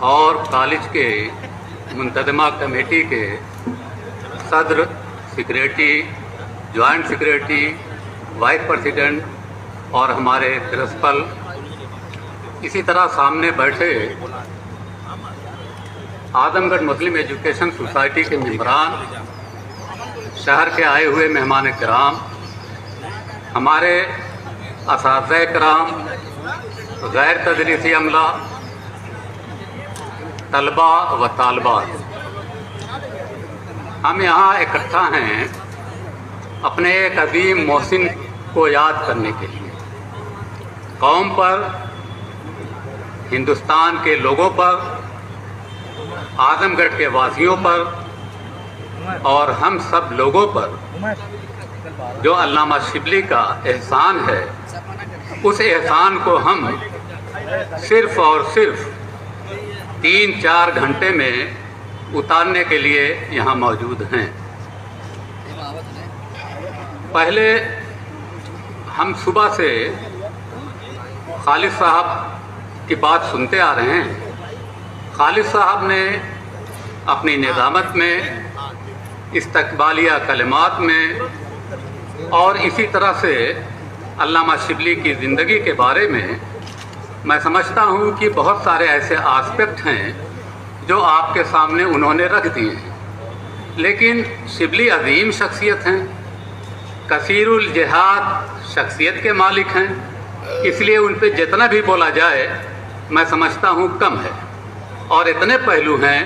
اور کالج کے منتظمہ کمیٹی کے صدر، secretary, joint secretary, vice president اور ہمارے پرنسپل، اسی طرح سامنے بیٹھے اعظم گڑھ مسلم ایجوکیشن سوسائٹی کے ممبران، شہر کے آئے ہوئے مہمان کرام، ہمارے اساتذہ کرام، غیر تدریسی عملہ، طلباء و طالبات، ہم یہاں اکٹھا ہیں اپنے ایک عظیم محسن کو یاد کرنے کے لیے، قوم پر، ہندوستان کے لوگوں پر، اعظم گڑھ کے واسیوں پر اور ہم سب لوگوں پر جو علامہ شبلی کا احسان ہے، اس احسان کو ہم صرف اور صرف 3-4 گھنٹے میں اتارنے کے لیے یہاں موجود ہیں۔ پہلے ہم صبح سے خالد صاحب کی بات سنتے آ رہے ہیں۔ خالد صاحب نے اپنی نظامت میں، استقبالیہ کلمات میں اور اسی طرح سے علامہ شبلی کی زندگی کے بارے میں سمجھتا ہوں کہ بہت سارے ایسے آسپیکٹ ہیں جو آپ کے سامنے انہوں نے رکھ دیے ہیں، لیکن شبلی عظیم شخصیت ہیں، کثیر الجہاد شخصیت کے مالک ہیں، اس لیے ان پہ جتنا بھی بولا جائے میں سمجھتا ہوں کم ہے، اور اتنے پہلو ہیں،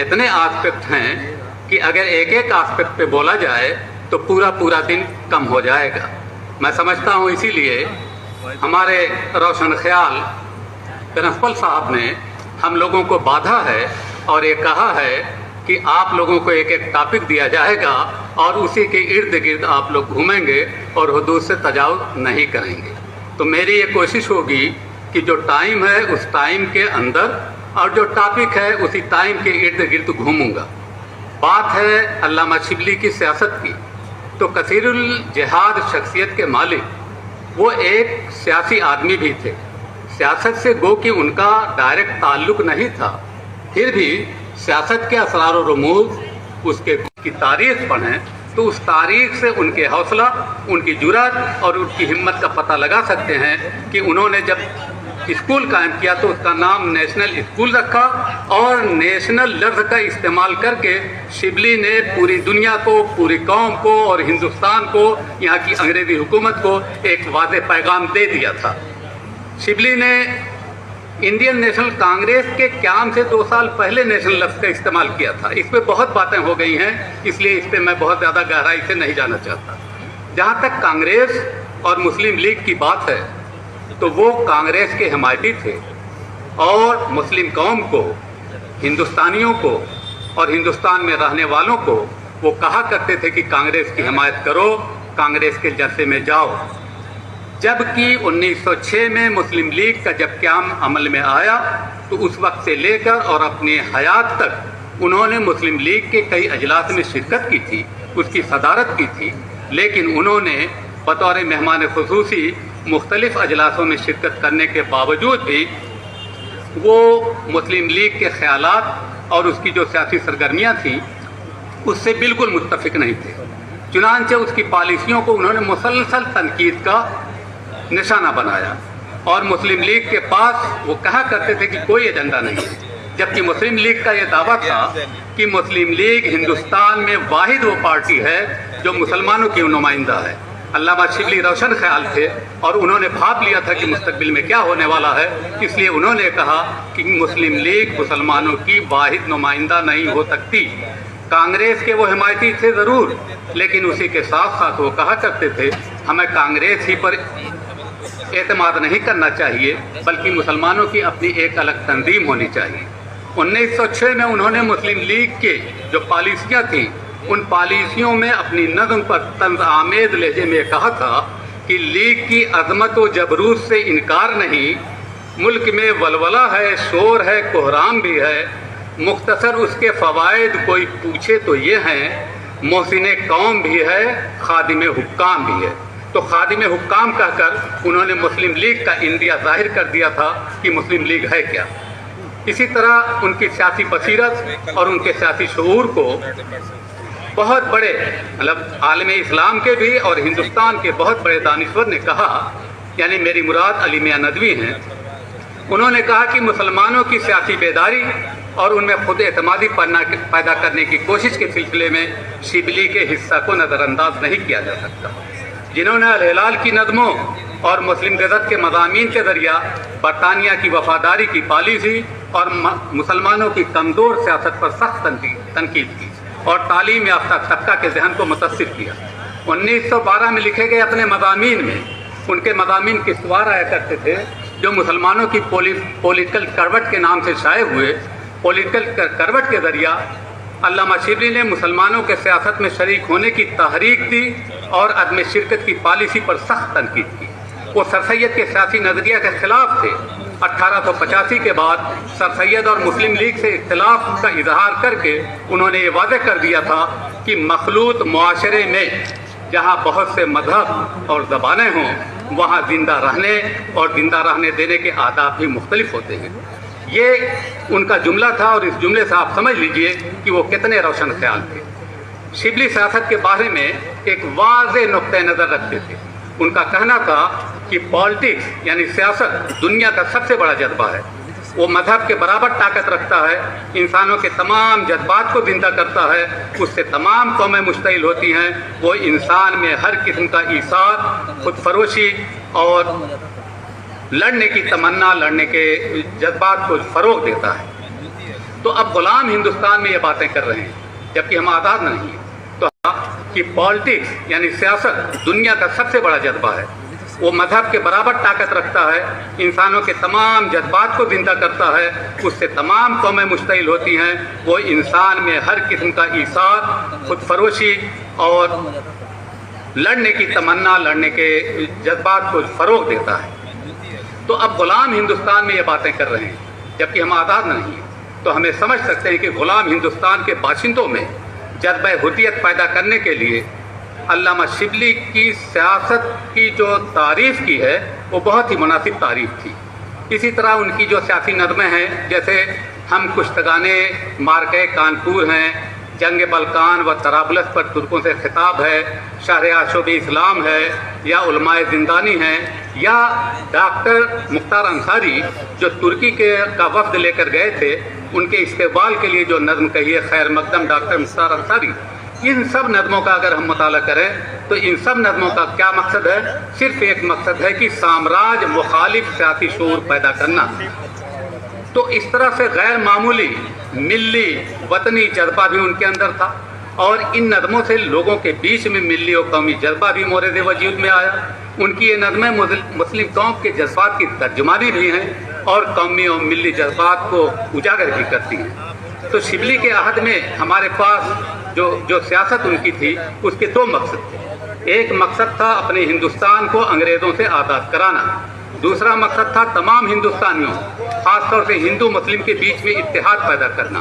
اتنے آسپیکٹ ہیں کہ اگر ایک ایک آسپیکٹ پہ بولا جائے تو پورا دن کم ہو جائے گا۔ میں سمجھتا ہوں اسی لیے ہمارے روشن خیال پرنسپل صاحب نے ہم لوگوں کو باندھا ہے اور یہ کہا ہے کہ آپ لوگوں کو ایک ایک ٹاپک دیا جائے گا اور اسی کے ارد گرد آپ لوگ گھومیں گے اور حدود سے تجاوز نہیں کریں گے۔ تو میری یہ کوشش ہوگی کہ جو ٹائم ہے اس ٹائم کے اندر اور جو ٹاپک ہے اسی ٹائم کے ارد گرد گھوموں گا۔ بات ہے علامہ شبلی کی سیاست کی، تو کثیر الجہاد شخصیت کے مالک وہ ایک سیاسی آدمی بھی تھے، سیاست سے گو کہ ان کا ڈائریکٹ تعلق نہیں تھا، پھر بھی سیاست کے اسرار و رموز، اس کی تاریخ پڑھیں تو اس تاریخ سے ان کے حوصلہ، ان کی جرأت اور ان کی ہمت کا پتہ لگا سکتے ہیں کہ انہوں نے جب اسکول قائم کیا تو اس کا نام نیشنل اسکول رکھا، اور نیشنل لفظ کا استعمال کر کے شبلی نے پوری دنیا کو، پوری قوم کو اور ہندوستان کو، یہاں کی انگریزی حکومت کو ایک واضح پیغام دے دیا تھا۔ شبلی نے انڈین نیشنل کانگریس کے قیام سے 2 سال پہلے نیشنل لفظ کا استعمال کیا تھا۔ اس پہ بہت باتیں ہو گئی ہیں، اس لیے اس پہ میں بہت زیادہ گہرائی سے نہیں جانا چاہتا۔ جہاں تک کانگریس اور مسلم لیگ کی بات ہے تو وہ کانگریس کے حمایتی تھے، اور مسلم قوم کو، ہندوستانیوں کو اور ہندوستان میں رہنے والوں کو وہ کہا کرتے تھے کہ کانگریس کی حمایت کرو، کانگریس کے جلسے میں جاؤ۔ جبکہ 1906 میں مسلم لیگ کا جب قیام عمل میں آیا تو اس وقت سے لے کر اور اپنی حیات تک انہوں نے مسلم لیگ کے کئی اجلاس میں شرکت کی تھی، اس کی صدارت کی تھی، لیکن انہوں نے بطور مہمان خصوصی مختلف اجلاسوں میں شرکت کرنے کے باوجود بھی وہ مسلم لیگ کے خیالات اور اس کی جو سیاسی سرگرمیاں تھیں اس سے بالکل متفق نہیں تھے۔ چنانچہ اس کی پالیسیوں کو انہوں نے مسلسل تنقید کا نشانہ بنایا، اور مسلم لیگ کے پاس وہ کہا کرتے تھے کہ کوئی ایجنڈا نہیں ہے، جبکہ مسلم لیگ کا یہ دعویٰ تھا کہ مسلم لیگ ہندوستان میں واحد وہ پارٹی ہے جو مسلمانوں کی نمائندہ ہے۔ علامہ شبلی روشن خیال تھے اور انہوں نے بھاپ لیا تھا کہ مستقبل میں کیا ہونے والا ہے، اس لیے انہوں نے کہا کہ مسلم لیگ مسلمانوں کی واحد نمائندہ نہیں ہو سکتی۔ کانگریس کے وہ حمایتی تھے ضرور، لیکن اسی کے ساتھ ساتھ وہ کہا کرتے تھے ہمیں کانگریس ہی پر اعتماد نہیں کرنا چاہیے، بلکہ مسلمانوں کی اپنی ایک الگ تنظیم ہونی چاہیے۔ 1906 میں انہوں نے مسلم لیگ کے جو پالیسیاں تھیں ان پالیسیوں میں اپنی نظم پر طنز آمیز لہجے میں کہا تھا کہ لیگ کی عظمت و جبروت سے انکار نہیں، ملک میں ولولہ ہے، شور ہے، کوہرام بھی ہے، مختصر اس کے فوائد کوئی پوچھے تو یہ ہیں، محسن قوم بھی ہے، خادم حکام بھی ہے۔ تو خادم حکام کہہ کر انہوں نے مسلم لیگ کا اندیا ظاہر کر دیا تھا کہ مسلم لیگ ہے کیا۔ इसी तरह उनकी सियासी बसीरत और उनके सियासी शऊर को बहुत बड़े मतलब आलम इस्लाम के भी और हिंदुस्तान के बहुत बड़े दानिश्वर ने कहा, यानी मेरी मुराद अली मियां नदवी हैं, उन्होंने कहा कि मुसलमानों की सियासी बेदारी और उनमें खुद एतमादी पैदा करने की कोशिश के सिलसिले में शिबली के हिस्सा को नज़रअंदाज नहीं किया जा सकता, जिन्होंने अल हिलाल की नज़मों और मुस्लिम गज़त के मज़ामीन के ज़रिया बरतानिया की वफादारी की पॉलिसी और मुसलमानों की कमज़ोर सियासत पर सख्त तनकीद की और तालीम याफ्ता तबका के जहन को मुतासिर किया। 1912 में लिखे गए अपने मज़ामीन में उनके मज़ामीन किस्तवार आया करते थे जो मुसलमानों की पॉलिटिकल करवट के नाम से शाये हुए। पॉलिटिकल करवट के ज़रिया अल्लामा शिबली ने मुसलमानों के सियासत में शरीक होने की तहरीक दी और अदम शिरकत की पॉलिसी पर सख्त तनकीद की। वो सर सैयद के सियासी नज़रिया के खिलाफ थे। 1885 के बाद सर सैयद और मुस्लिम लीग से इख्तिलाफ का इजहार करके उन्होंने ये वादे कर दिया था कि मखलूत मुआशरे में जहाँ बहुत से मजहब और ज़बानें हों वहाँ ज़िंदा रहने और ज़िंदा रहने देने के आदाब भी मुख्तलिफ होते हैं। ये उनका जुमला था और इस जुमले से आप समझ लीजिए कि वो कितने रोशन ख्याल थे। शिबली सियासत के बारे में एक वाज़ेह नुक्ते नज़र रखते थे। उनका कहना था कि पॉलिटिक्स यानी सियासत दुनिया का सबसे बड़ा जज्बा है, वो मजहब के बराबर ताकत रखता है, इंसानों के तमाम जज्बात को जिंदा करता है, उससे तमाम कौमें मुश्तइल होती हैं, वो इंसान में हर किस्म का ईसार, खुद फरोशी और लड़ने की तमन्ना, लड़ने के जज्बात को फ़रोग़ देता है। तो अब ग़ुलाम हिंदुस्तान में ये बातें कर रहे हैं जबकि हम आज़ाद नहीं हैं। तो कि पॉलिटिक्स यानी सियासत दुनिया का सबसे बड़ा जज्बा है, वो मजहब के बराबर ताकत रखता है, इंसानों के तमाम जज्बात को जिंदा करता है, उससे तमाम कौमें मुश्तइल होती हैं, वो इंसान में हर किस्म का ईसार, खुद फरोशी और लड़ने की तमन्ना, लड़ने के जज्बात को फ़रोग़ देता है। तो अब ग़ुलाम हिंदुस्तान में ये बातें कर रहे हैं जबकि हम आज़ाद नहीं हैं। तो हमें समझ सकते हैं कि ग़ुलाम हिंदुस्तान के बाशिंदों में जज्बा हुर्रियत पैदा करने के लिए अल्लामा शिबली की सियासत की जो तारीफ़ की है वो बहुत ही मुनासिब तारीफ़ थी। इसी तरह उनकी जो सियासी नज़में हैं, जैसे हम कुश्तगाने मार्के कानपुर हैं, जंग बल्कान व तराबलस पर तुर्कों से खिताब है, शहर आशोब इस्लाम है, या उलमाए ज़िंदानी हैं, या डॉक्टर मुख्तार अंसारी जो तुर्की का वफ़द लेकर गए थे, उनके इस्तेक़बाल के लिए जो नज़म कही है खैर मकदम डॉक्टर मुख्तार अंसारी, इन सब नज़मों का अगर हम मुताला करें तो इन सब नज़मों का क्या मकसद है? सिर्फ एक मकसद है कि साम्राज्य मुखालिफ सियासी शऊर पैदा करना। तो इस तरह से गैर मामूली मिली वतनी जज्बा भी उनके अंदर था और इन नज़मों से लोगों के बीच में मिली और कौमी जज्बा भी मोरद वजूद में आया। उनकी ये नज़में मुस्लिम कौम के जज्बात की तर्जुमानी भी हैं और कौमी और मिली जज्बात को उजागर भी करती हैं। तो शिबली के अहद में हमारे पास जो सियासत उनकी थी उसके दो मकसद थे। एक मकसद था अपने हिंदुस्तान को अंग्रेज़ों से आज़ाद कराना, दूसरा मकसद था तमाम हिंदुस्तानियों ख़ासतौर से हिंदू मुस्लिम के बीच में इत्तेहाद पैदा करना।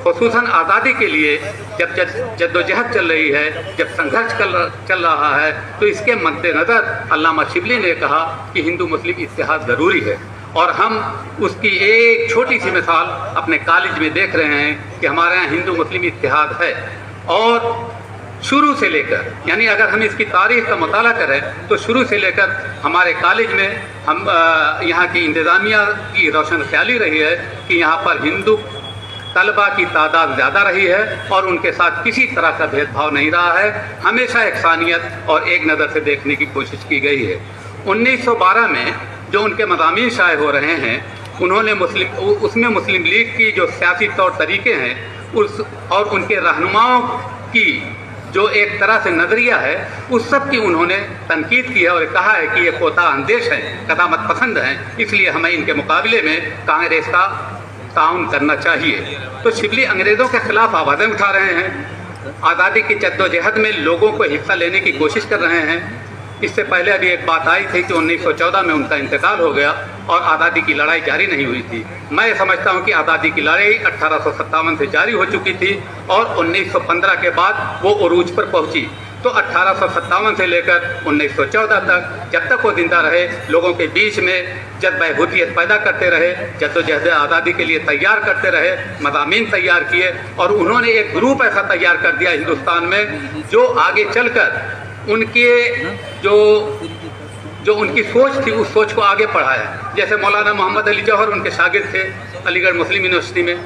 ख़ुसूसन आज़ादी के लिए जब जद्दोजहद चल रही है, जब संघर्ष चल रहा है, तो इसके मद्देनज़र अल्लामा शिबली ने कहा कि हिंदू मुस्लिम इत्तेहाद ज़रूरी है। और हम उसकी एक छोटी सी मिसाल अपने कॉलेज में देख रहे हैं कि हमारे यहाँ हिंदू मुस्लिम इत्तेहाद है। और शुरू से लेकर, यानी अगर हम इसकी तारीख़ का मुताला करें तो शुरू से लेकर हमारे कॉलेज में हम यहाँ की इंतज़ामिया की रोशन ख्याली रही है कि यहाँ पर हिंदू तलबा की तादाद ज़्यादा रही है और उनके साथ किसी तरह का भेदभाव नहीं रहा है, हमेशा एकसानियत और एक नज़र से देखने की कोशिश की गई है। 1912 में जो उनके मज़ामीन शाये हो रहे हैं, उन्होंने उसमें मुस्लिम लीग की जो सियासी तौर तरीक़े हैं और उनके रहनुमाओं की जो एक तरह से नज़रिया है, उस सब की उन्होंने तनकीद की है और कहा है कि ये कोता अंदेश हैं, कदामत पसंद हैं, इसलिए हमें इनके मुकाबले में कांग्रेस का ताउन करना चाहिए। तो शिबली अंग्रेज़ों के ख़िलाफ़ आवाज़ें उठा रहे हैं, आज़ादी की जद्दोजहद में लोगों को हिस्सा लेने की कोशिश कर रहे हैं। इससे पहले अभी एक बात आई थी कि 1914 में उनका इंतकाल हो गया और आज़ादी की लड़ाई जारी नहीं हुई थी। मैं समझता हूँ कि आज़ादी की लड़ाई 1857 से जारी हो चुकी थी और 1915 के बाद वो उरूज पर पहुँची। तो 1857 से लेकर 1914 तक, जब तक वो जिंदा रहे, लोगों के बीच में जज्ब-ए-हुर्रियत पैदा करते रहे, जद्दोजहद आज़ादी के लिए तैयार करते रहे, मज़ामीन तैयार किए, और उन्होंने एक ग्रुप ऐसा तैयार कर दिया हिंदुस्तान में जो आगे चलकर उनके जो उनकी सोच थी उस सोच को आगे बढ़ाया। जैसे मौलाना मोहम्मद अली जौहर उनके शागिर्द थे अलीगढ़ मुस्लिम यूनिवर्सिटी में,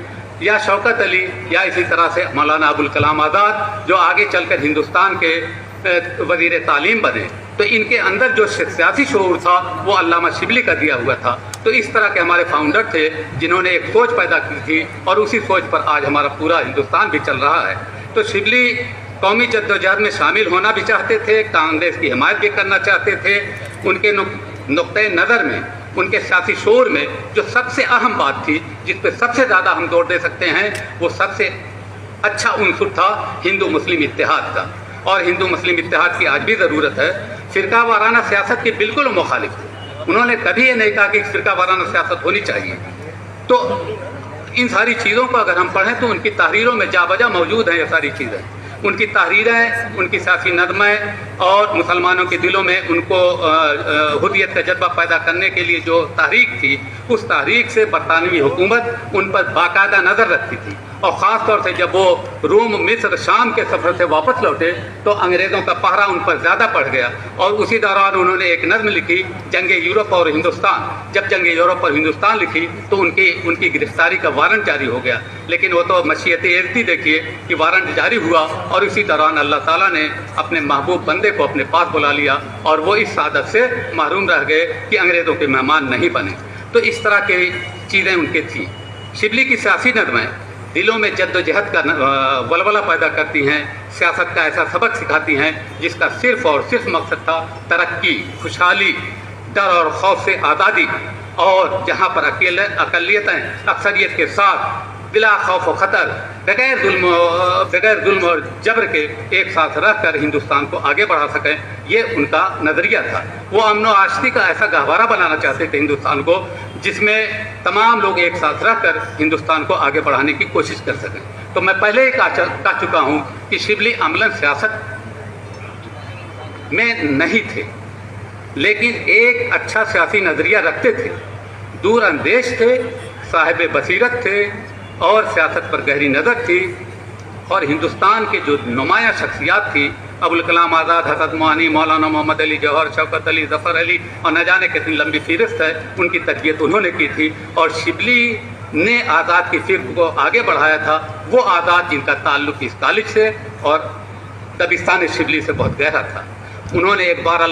या शौकत अली, या इसी तरह से मौलाना अबुल कलाम आज़ाद जो आगे चलकर हिंदुस्तान के वज़ीर तालीम बने। तो इनके अंदर जो सियासी शऊर था वो अल्लामा शिबली का दिया हुआ था। तो इस तरह के हमारे फाउंडर थे जिन्होंने एक सोच पैदा की थी, और उसी सोच पर आज हमारा पूरा हिंदुस्तान भी चल रहा है। तो शिबली कौमी जद्दोजहद में शामिल होना भी चाहते थे, कांग्रेस की हिमायत भी करना चाहते थे। उनके नुक्ते नज़र में, उनके सियासी शोर में जो सबसे अहम बात थी, जिस पर सबसे ज़्यादा हम जोर दे सकते हैं, वो सबसे अच्छा उनसुर था हिंदू मुस्लिम इत्तेहाद का। और हिंदू मुस्लिम इत्तेहाद की आज भी ज़रूरत है। फ़िरका वाराना सियासत के बिल्कुल मुखालिफ थे। उन्होंने कभी ये नहीं कहा कि फ़िरका वाराना सियासत होनी चाहिए। तो इन सारी चीज़ों को अगर हम पढ़ें तो उनकी तहरीरों में जा बजा मौजूद हैं ये सारी चीज़ें। उनकी तहरीरें, उनकी सियासी नज़में, और मुसलमानों के दिलों में उनको हुर्रियत का जज्बा पैदा करने के लिए जो तहरीक थी, उस तहरीक से बरतानवी हुकूमत उन पर बाकायदा नज़र रखती थी। और ख़ास तौर से जब वो रोम, मिस्र, शाम के सफ़र से वापस लौटे तो अंग्रेज़ों का पहरा उन पर ज़्यादा पड़ गया। और उसी दौरान उन्होंने एक नज़्म लिखी, जंग यूरोप और हिंदुस्तान। जब जंग यूरोप और हिंदुस्तान लिखी तो उनकी गिरफ्तारी का वारंट जारी हो गया। लेकिन वो तो मशीयत इज़्ज़ती देखिए कि वारंट जारी हुआ, और इसी दौरान अल्लाह ताला ने अपने महबूब बंदे को अपने पास बुला लिया, और वो इस सादत से महरूम रह गए कि अंग्रेज़ों के मेहमान नहीं बने। तो इस तरह की चीज़ें उनके थीं। शिबली की सियासी नज़में दिलों में जद्दोजहद का वलवला पैदा करती हैं, सियासत का ऐसा सबक सिखाती हैं जिसका सिर्फ़ और सिर्फ मकसद था तरक्की, खुशहाली, डर और खौफ से आज़ादी। और जहाँ पर अक़लियतें अक्सरियत के साथ बिला खौफ व ख़तर, बगैर जुल्म और जबर के एक साथ रह कर हिंदुस्तान को आगे बढ़ा सकें, ये उनका नज़रिया था। वो अमन व आशती का ऐसा गहवारा बनाना चाहते थे हिंदुस्तान को, जिसमें तमाम लोग एक साथ रह कर हिंदुस्तान को आगे बढ़ाने की कोशिश कर सकें। तो मैं पहले ही कह चुका हूँ कि शिबली अमलन सियासत में नहीं थे, लेकिन एक अच्छा सियासी नज़रिया रखते थे, दूर अंदेश थे, साहिब बसीरत थे, और सियासत पर गहरी नज़र थी। और हिंदुस्तान के जो नुमाया शख्सियात थी, अबुल कलाम आज़ाद, हज़रत मोहानी, मौलाना मोहम्मद अली जौहर, शौकत अली, ज़फ़र अली, और न जाने कितनी लंबी फ़हरिस्त है, उनकी तरबियत उन्होंने की थी। और शिबली ने आज़ाद की फ़िक्र को आगे बढ़ाया था। वो आज़ाद जिनका ताल्लुक़ इस कॉलेज से और दबिस्तान शिबली से बहुत गहरा था। उन्होंने एक बार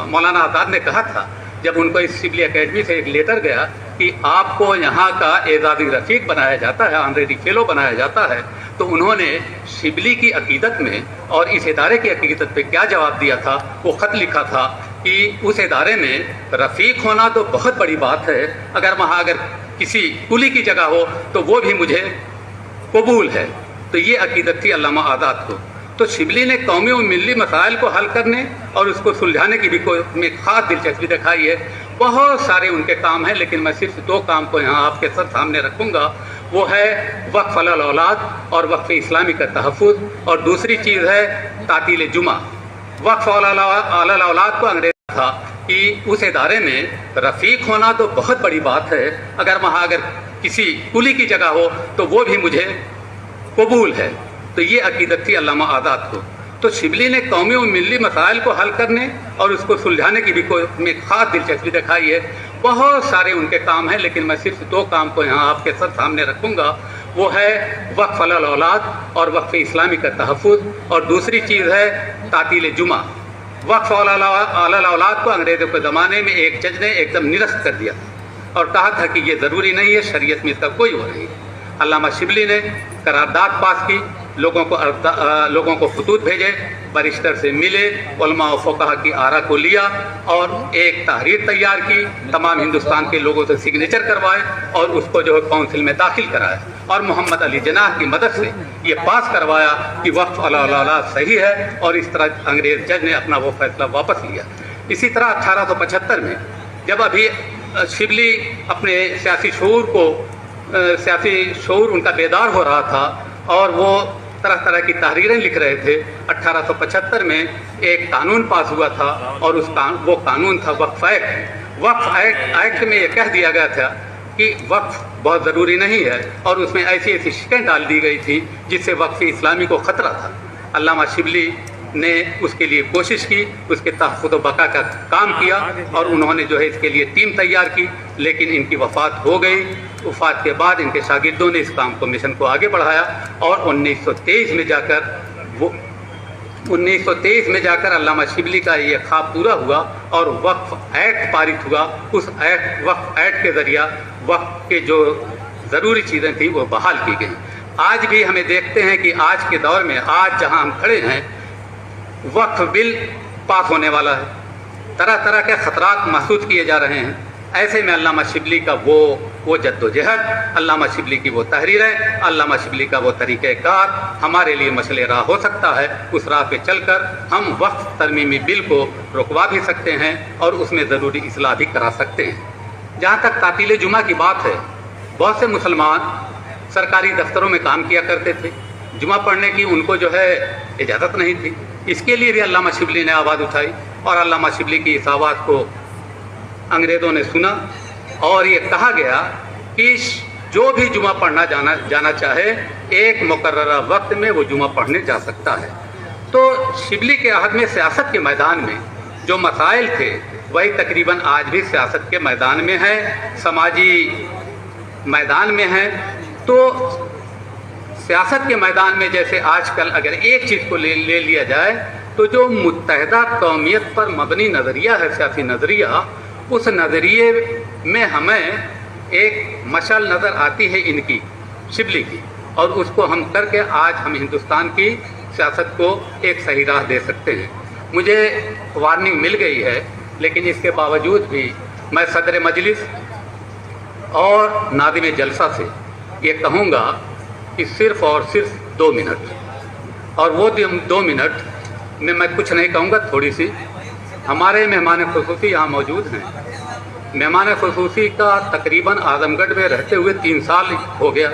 मौलाना आज़ाद ने कहा था, जब उनको इस शिबली एकेडमी से एक लेटर गया कि आपको यहाँ का एजाज़ी रफ़ीक बनाया जाता है, ऑनरेरी फेलो बनाया जाता है, तो उन्होंने शिबली की अक़ीदत में और इस इदारे की अक़ीदत पे क्या जवाब दिया था। वो ख़त लिखा था कि उस इदारे में रफ़ीक होना तो बहुत बड़ी बात है, अगर किसी कुली की जगह हो तो वो भी मुझे कबूल है। तो ये अक़ीदत थी अल्लामा आज़ाद को। तो शिबली ने कौमी और मिली मसाइल को हल करने और उसको सुलझाने की भी में ख़ास दिलचस्पी दिखाई है। बहुत सारे उनके काम हैं, लेकिन मैं सिर्फ 2 काम को यहाँ आपके सामने रखूँगा। वो है वक्फ़ अलल औलाद और वक्फ़ इस्लामी का तहफ़्फ़ुज़, और दूसरी चीज़ है तातील जुमा। वक्फ़ अलल औलाद को अंग्रेज़ी था कि उस इदारे में रफ़ीक होना तो बहुत बड़ी बात है, अगर किसी कुली की जगह हो तो वो भी मुझे कबूल है। तो ये अक़ीदत थी अल्लामा आज़ाद को। तो शिबली ने कौमी और मिली मसाइल को हल करने और उसको सुलझाने की भी में ख़ास दिलचस्पी दिखाई है। बहुत सारे उनके काम हैं, लेकिन मैं सिर्फ 2 काम को यहाँ आपके सामने रखूँगा। वो है वक्फ़ अलल औलाद और वक्फ़ इस्लामी का तहफ़्फ़ुज़, और दूसरी चीज़ है तातील जुमा। वक्फ़ अलल औलाद को अंग्रेज़ों के ज़माने में एक जज ने एकदम निरस्त कर दिया और कहा था कि ये ज़रूरी नहीं है, शरीयत में इसका कोई वो नहीं है। अल्लामा शिबली ने करारदाद पास की, लोगों को खतूत भेजे, बैरिस्टर से मिले, उलमा व फ़ुक़हा की आरा को लिया और एक तहरीर तैयार की, तमाम हिंदुस्तान के लोगों से सिग्नेचर करवाए और उसको जो है काउंसिल में दाखिल कराया, और मोहम्मद अली जनाह की मदद से ये पास करवाया कि वक्फ़ अलल औलाद सही है, और इस तरह अंग्रेज़ जज ने अपना वो फैसला वापस लिया। इसी तरह 1875 में जब अभी शिबली अपने सियासी शऊर उनका बेदार हो रहा था और वो तरह तरह की तहरीरें लिख रहे थे। 1875 में एक कानून पास हुआ था और वो कानून था वक्फ एक्ट। वक्फ एक्ट में ये कह दिया गया था कि वक्फ बहुत ज़रूरी नहीं है, और उसमें ऐसी ऐसी शिकें डाल दी गई थी जिससे वक्फ इस्लामी को ख़तरा था। अल्लामा शिबली ने उसके लिए कोशिश की, उसके तहफ़्फ़ुज़ व बका का काम किया, और उन्होंने जो है इसके लिए टीम तैयार की, लेकिन इनकी वफ़ात हो गई। वफ़ात के बाद इनके शागिर्दों ने इस काम को, मिशन को आगे बढ़ाया, और 1923 में जाकर अल्लामा शिबली का ये ख्वाब पूरा हुआ और वक्फ एक्ट पारित हुआ। उस वक्फ एक्ट के ज़रिया वक्फ के जो ज़रूरी चीज़ें थी वो बहाल की गई। आज भी हमें देखते हैं कि आज के दौर में, आज जहां हम खड़े हैं, वक्फ बिल पास होने वाला है, तरह तरह के ख़तरात महसूस किए जा रहे हैं। ऐसे में अल्लामा शिबली का वो जद्दोजहद, अल्लामा शिबली की वो तहरीरें, अल्लामा शिबली का वो तरीक़ेकार हमारे लिए मसले राह हो सकता है। उस राह पे चलकर हम वक्फ तरमीमी बिल को रुकवा भी सकते हैं और उसमें ज़रूरी इस्लाह भी करा सकते हैं। जहाँ तक तातील जुमा की बात है, बहुत से मुसलमान सरकारी दफ्तरों में काम किया करते थे, जुमा पढ़ने की उनको जो है इजाज़त नहीं थी। इसके लिए भी अल्लामा शिबली ने आवाज़ उठाई, और अल्लामा शिबली की इस आवाज़ को अंग्रेज़ों ने सुना, और ये कहा गया कि जो भी जुमा पढ़ना जाना चाहे, एक मुकर्ररा वक्त में वो जुमा पढ़ने जा सकता है। तो शिबली के अहद में सियासत के मैदान में जो मसाइल थे वही तकरीबन आज भी सियासत के मैदान में है, समाजी मैदान में है। तो सियासत के मैदान में जैसे आजकल अगर एक चीज़ को ले लिया जाए तो जो मुत्तहदा कौमियत पर मबनी नज़रिया है, सियासी नज़रिया, उस नज़रिए में हमें एक मशाल नज़र आती है इनकी, शिबली की, और उसको हम करके आज हम हिंदुस्तान की सियासत को एक सही राह दे सकते हैं। मुझे वार्निंग मिल गई है, लेकिन इसके बावजूद भी मैं सदर मजलिस और नादिम जलसा से ये कहूँगा कि सिर्फ़ और सिर्फ 2 मिनट, और वो 2 मिनट में मैं कुछ नहीं कहूँगा। थोड़ी सी हमारे मेहमान ख़ुसूसी यहाँ मौजूद हैं। मेहमान ख़ुसूसी का तकरीबन आज़मगढ़ में रहते हुए 3 साल हो गया,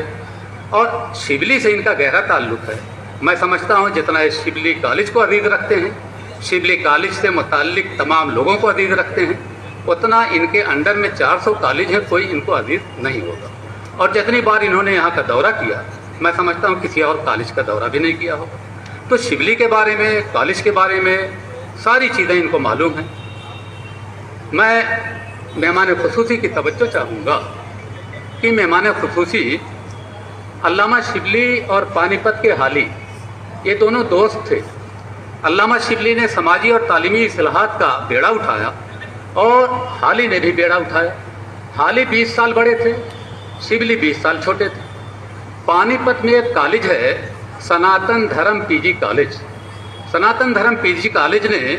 और शिबली से इनका गहरा ताल्लुक़ है। मैं समझता हूँ जितना शिबली कॉलेज को अज़ीज़ रखते हैं, शिबली कॉलेज से मुताल्लिक़ तमाम लोगों को अज़ीज़ रखते हैं, उतना इनके अंडर में 400 कॉलेज हैं, कोई इनको अज़ीज़ नहीं होगा। और जितनी बार इन्होंने यहाँ का दौरा किया, मैं समझता हूँ किसी और कॉलेज का दौरा भी नहीं किया होगा। तो शिबली के बारे में, कॉलेज के बारे में सारी चीज़ें इनको मालूम हैं। मैं मेहमान ख़ुसूसी की तवज्जो चाहूँगा कि मेहमान ख़ुसूसी अल्लामा शिबली और पानीपत के हाली, ये दोनों दोस्त थे। अल्लामा शिबली ने समाजी और तालीमी इस्लाहात का बेड़ा उठाया, और हाली ने भी बेड़ा उठाया। हाली 20 साल बड़े थे, शिबली 20 साल छोटे थे। पानीपत में एक कॉलेज है, सनातन धर्म पीजी कॉलेज। सनातन धर्म पीजी कॉलेज ने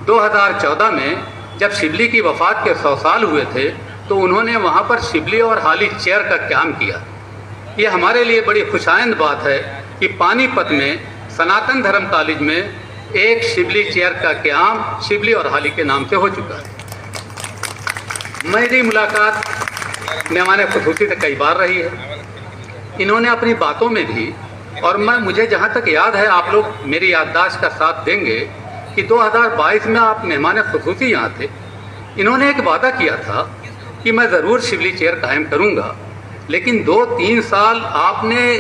2014 में जब शिबली की वफ़ात के 100 साल हुए थे, तो उन्होंने वहाँ पर शिबली और हाली चेयर का क़याम किया। ये हमारे लिए बड़ी खुशाइंद बात है कि पानीपत में सनातन धर्म कॉलेज में एक शिबली चेयर का क़याम शिबली और हाली के नाम से हो चुका है। मेरी मुलाकात मेहमान ख़ुसूसी से कई बार रही है। इन्होंने अपनी बातों में भी, और मुझे जहाँ तक याद है, आप लोग मेरी याददाश्त का साथ देंगे कि 2022 में आप मेहमान ख़ुसूसी यहाँ थे। इन्होंने एक वादा किया था कि मैं ज़रूर शिबली चेयर कायम करूँगा, लेकिन 2-3 साल आपने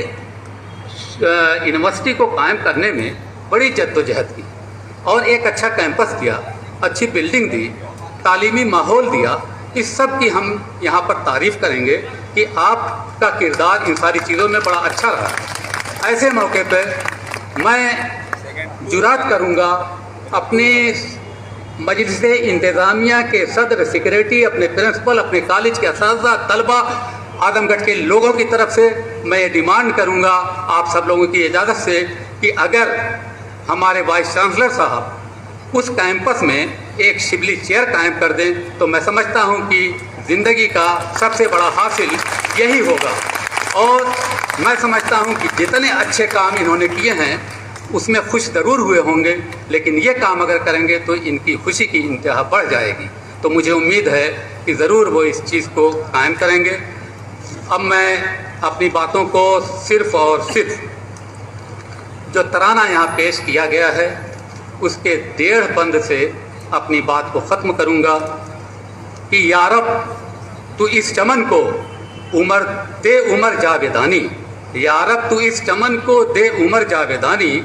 यूनिवर्सिटी को कायम करने में बड़ी जद्दोजहद की, और एक अच्छा कैंपस दिया, अच्छी बिल्डिंग दी, तालीमी माहौल दिया। इस सब की हम यहाँ पर तारीफ़ करेंगे कि आपका किरदार इन सारी चीज़ों में बड़ा अच्छा रहा। ऐसे मौके पर मैं जुरात करूँगा अपने मजलिस इंतज़ामिया के सदर, सेक्रेटरी, अपने प्रिंसिपल, अपने कॉलेज के असातिज़ा, तलबा, आदमगढ़ के लोगों की तरफ से मैं ये डिमांड करूँगा आप सब लोगों की इजाज़त से कि अगर हमारे वाइस चांसलर साहब उस कैंपस में एक शिबली चेयर कायम कर दें, तो मैं समझता हूँ कि ज़िंदगी का सबसे बड़ा हासिल यही होगा। और मैं समझता हूँ कि जितने अच्छे काम इन्होंने किए हैं उसमें खुश ज़रूर हुए होंगे, लेकिन ये काम अगर करेंगे तो इनकी खुशी की इंतहा बढ़ जाएगी। तो मुझे उम्मीद है कि ज़रूर वो इस चीज़ को कायम करेंगे। अब मैं अपनी बातों को सिर्फ़ और सिर्फ جو ترانہ یہاں پیش کیا گیا ہے اس کے 1.5 بند سے اپنی بات کو ختم کروں گا کہ یا رب تو اس چمن کو دے عمر جاویدانی، یا رب تو اس چمن کو دے عمر جاویدانی،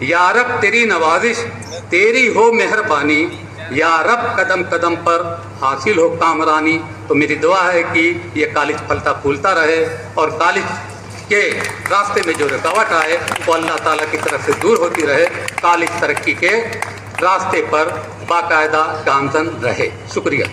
یا رب تیری نوازش تیری ہو مہربانی، یا رب قدم قدم پر حاصل ہو کامرانی۔ تو میری دعا ہے کہ یہ کالج پھلتا پھولتا رہے اور کالج کے راستے میں جو رکاوٹ آئے وہ اللہ تعالیٰ کی طرف سے دور ہوتی رہے، کالج ترقی کے راستے پر باقاعدہ گامزن رہے۔ شکریہ۔